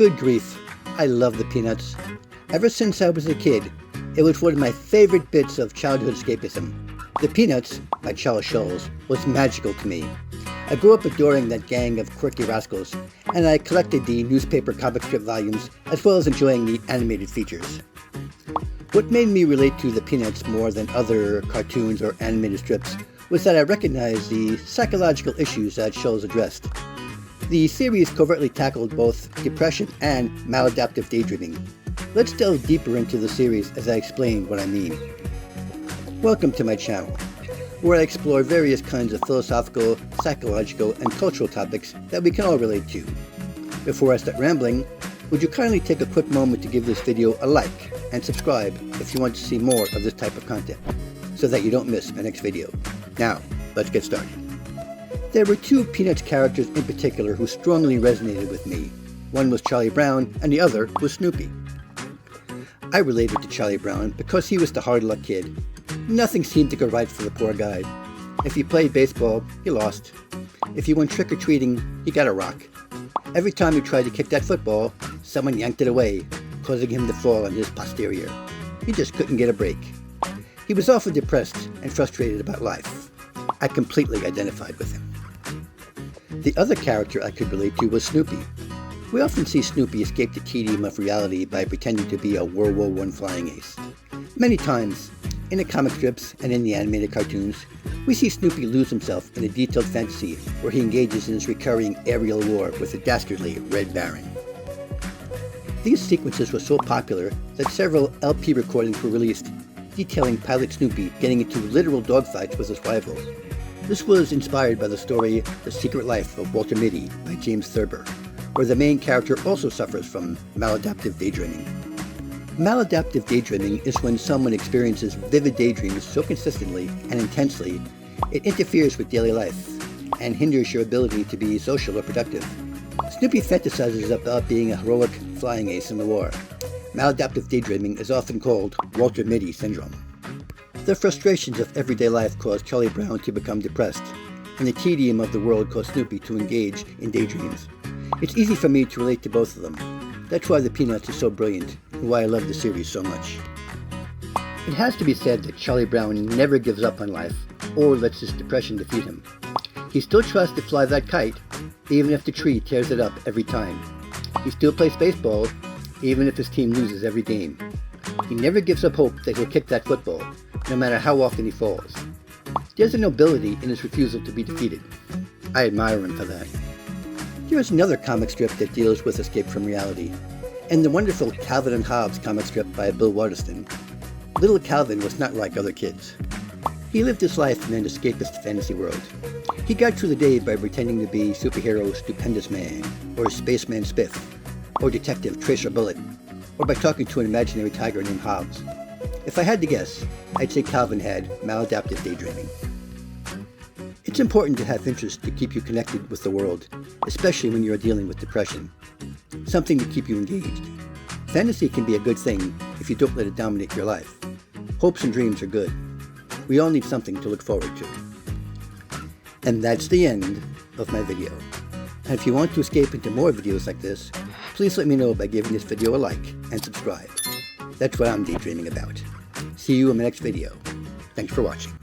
Good grief, I love the Peanuts. Ever since I was a kid, it was one of my favorite bits of childhood escapism. The Peanuts, by Charles Schulz, was magical to me. I grew up adoring that gang of quirky rascals, and I collected the newspaper comic strip volumes as well as enjoying the animated features. What made me relate to the Peanuts more than other cartoons or animated strips was that I recognized the psychological issues that Schulz addressed. The series covertly tackled both depression and maladaptive daydreaming. Let's delve deeper into the series as I explain what I mean. Welcome to my channel, where I explore various kinds of philosophical, psychological, and cultural topics that we can all relate to. Before I start rambling, would you kindly take a quick moment to give this video a like and subscribe if you want to see more of this type of content, so that you don't miss my next video. Now, let's get started. There were two Peanuts characters in particular who strongly resonated with me. One was Charlie Brown, and the other was Snoopy. I related to Charlie Brown because he was the hard-luck kid. Nothing seemed to go right for the poor guy. If he played baseball, he lost. If he went trick-or-treating, he got a rock. Every time he tried to kick that football, someone yanked it away, causing him to fall on his posterior. He just couldn't get a break. He was often depressed and frustrated about life. I completely identified with him. The other character I could relate to was Snoopy. We often see Snoopy escape the tedium of reality by pretending to be a World War I flying ace. Many times, in the comic strips and in the animated cartoons, we see Snoopy lose himself in a detailed fantasy where he engages in his recurring aerial war with the dastardly Red Baron. These sequences were so popular that several LP recordings were released, detailing Pilot Snoopy getting into literal dogfights with his rival. This was inspired by the story The Secret Life of Walter Mitty by James Thurber, where the main character also suffers from maladaptive daydreaming. Maladaptive daydreaming is when someone experiences vivid daydreams so consistently and intensely it interferes with daily life and hinders your ability to be social or productive. Snoopy fantasizes about being a heroic flying ace in the war. Maladaptive daydreaming is often called Walter Mitty syndrome. The frustrations of everyday life cause Charlie Brown to become depressed, and the tedium of the world caused Snoopy to engage in daydreams. It's easy for me to relate to both of them. That's why the Peanuts is so brilliant, and why I love the series so much. It has to be said that Charlie Brown never gives up on life, or lets his depression defeat him. He still tries to fly that kite, even if the tree tears it up every time. He still plays baseball, even if his team loses every game. He never gives up hope that he'll kick that football, no matter how often he falls. There's a nobility in his refusal to be defeated. I admire him for that. Here's another comic strip that deals with escape from reality. In the wonderful Calvin and Hobbs comic strip by Bill Waterston, little Calvin was not like other kids. He lived his life in an escapist fantasy world. He got through the day by pretending to be superhero Stupendous Man, or Spaceman Spiff, or Detective Tracer Bullet, or by talking to an imaginary tiger named Hobbs. If I had to guess, I'd say Calvin had maladaptive daydreaming. It's important to have interests to keep you connected with the world, especially when you're dealing with depression. Something to keep you engaged. Fantasy can be a good thing if you don't let it dominate your life. Hopes and dreams are good. We all need something to look forward to. And that's the end of my video. And if you want to escape into more videos like this, please let me know by giving this video a like and subscribe. That's what I'm daydreaming about. See you in my next video. Thanks for watching.